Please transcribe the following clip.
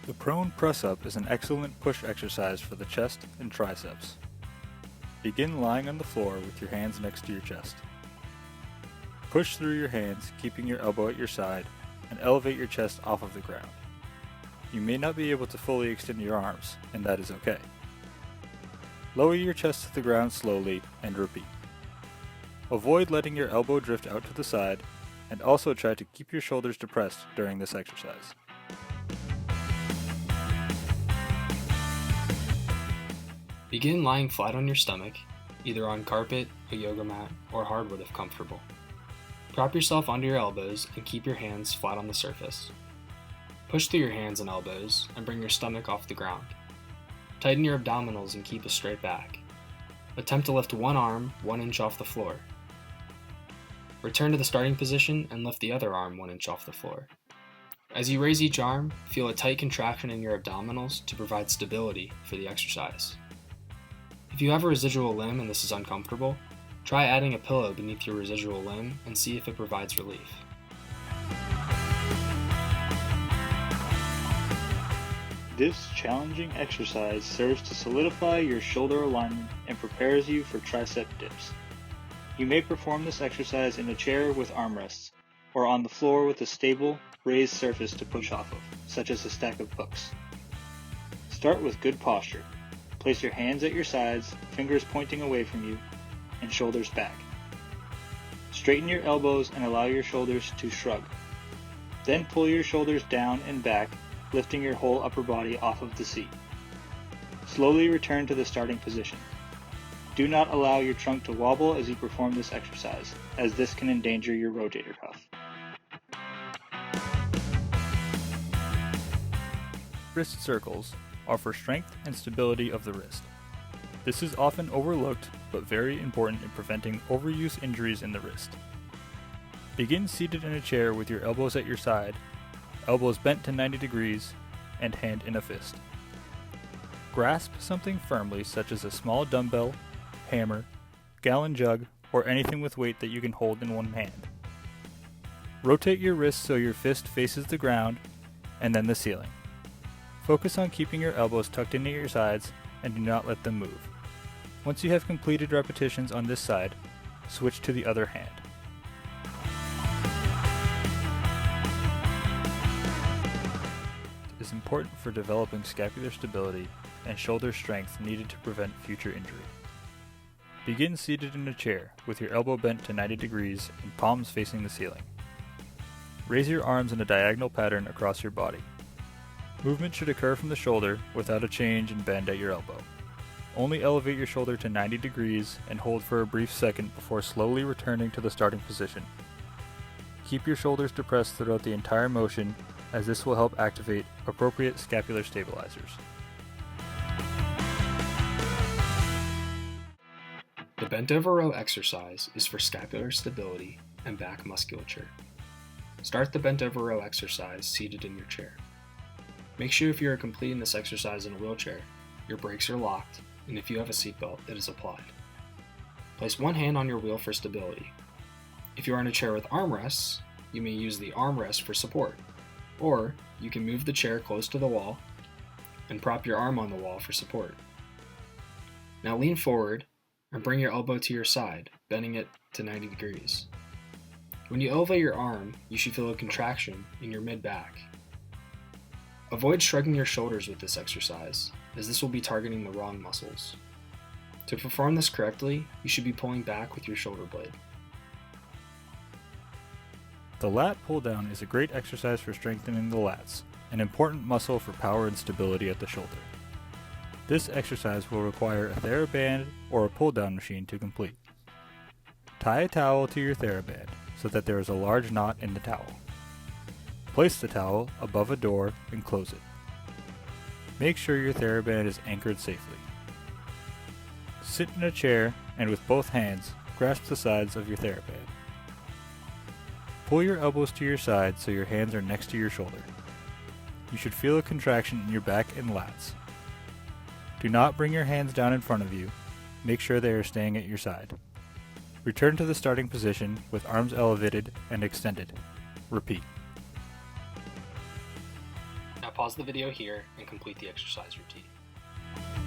The prone press-up is an excellent push exercise for the chest and triceps. Begin lying on the floor with your hands next to your chest. Push through your hands, keeping your elbow at your side, and elevate your chest off of the ground. You may not be able to fully extend your arms, and that is okay. Lower your chest to the ground slowly and repeat. Avoid letting your elbow drift out to the side, and also try to keep your shoulders depressed during this exercise. Begin lying flat on your stomach, either on carpet, a yoga mat, or hardwood if comfortable. Prop yourself onto your elbows and keep your hands flat on the surface. Push through your hands and elbows and bring your stomach off the ground. Tighten your abdominals and keep a straight back. Attempt to lift one arm 1 inch off the floor. Return to the starting position and lift the other arm 1 inch off the floor. As you raise each arm, feel a tight contraction in your abdominals to provide stability for the exercise. If you have a residual limb and this is uncomfortable, try adding a pillow beneath your residual limb and see if it provides relief. This challenging exercise serves to solidify your shoulder alignment and prepares you for tricep dips. You may perform this exercise in a chair with armrests, or on the floor with a stable, raised surface to push off of, such as a stack of books. Start with good posture. Place your hands at your sides, fingers pointing away from you, and shoulders back. Straighten your elbows and allow your shoulders to shrug. Then pull your shoulders down and back, lifting your whole upper body off of the seat. Slowly return to the starting position. Do not allow your trunk to wobble as you perform this exercise, as this can endanger your rotator cuff. Wrist circles are for strength and stability of the wrist. This is often overlooked but very important in preventing overuse injuries in the wrist. Begin seated in a chair with your elbows at your side, elbows bent to 90 degrees, and hand in a fist. Grasp something firmly such as a small dumbbell, hammer, gallon jug, or anything with weight that you can hold in one hand. Rotate your wrist so your fist faces the ground and then the ceiling. Focus on keeping your elbows tucked into your sides and do not let them move. Once you have completed repetitions on this side, switch to the other hand. It is important for developing scapular stability and shoulder strength needed to prevent future injury. Begin seated in a chair with your elbow bent to 90 degrees and palms facing the ceiling. Raise your arms in a diagonal pattern across your body. Movement should occur from the shoulder without a change in bend at your elbow. Only elevate your shoulder to 90 degrees and hold for a brief second before slowly returning to the starting position. Keep your shoulders depressed throughout the entire motion, as this will help activate appropriate scapular stabilizers. The bent over row exercise is for scapular stability and back musculature. Start the bent over row exercise seated in your chair. Make sure if you are completing this exercise in a wheelchair, your brakes are locked, and if you have a seatbelt, it is applied. Place one hand on your wheel for stability. If you are in a chair with armrests, you may use the armrest for support, or you can move the chair close to the wall and prop your arm on the wall for support. Now lean forward and bring your elbow to your side, bending it to 90 degrees. When you elevate your arm, you should feel a contraction in your mid-back. Avoid shrugging your shoulders with this exercise, as this will be targeting the wrong muscles. To perform this correctly, you should be pulling back with your shoulder blade. The lat pull down is a great exercise for strengthening the lats, an important muscle for power and stability at the shoulder. This exercise will require a TheraBand or a pull down machine to complete. Tie a towel to your TheraBand so that there is a large knot in the towel. Place the towel above a door and close it. Make sure your TheraBand is anchored safely. Sit in a chair and with both hands, grasp the sides of your TheraBand. Pull your elbows to your side so your hands are next to your shoulder. You should feel a contraction in your back and lats. Do not bring your hands down in front of you. Make sure they are staying at your side. Return to the starting position with arms elevated and extended. Repeat. Pause the video here and complete the exercise routine.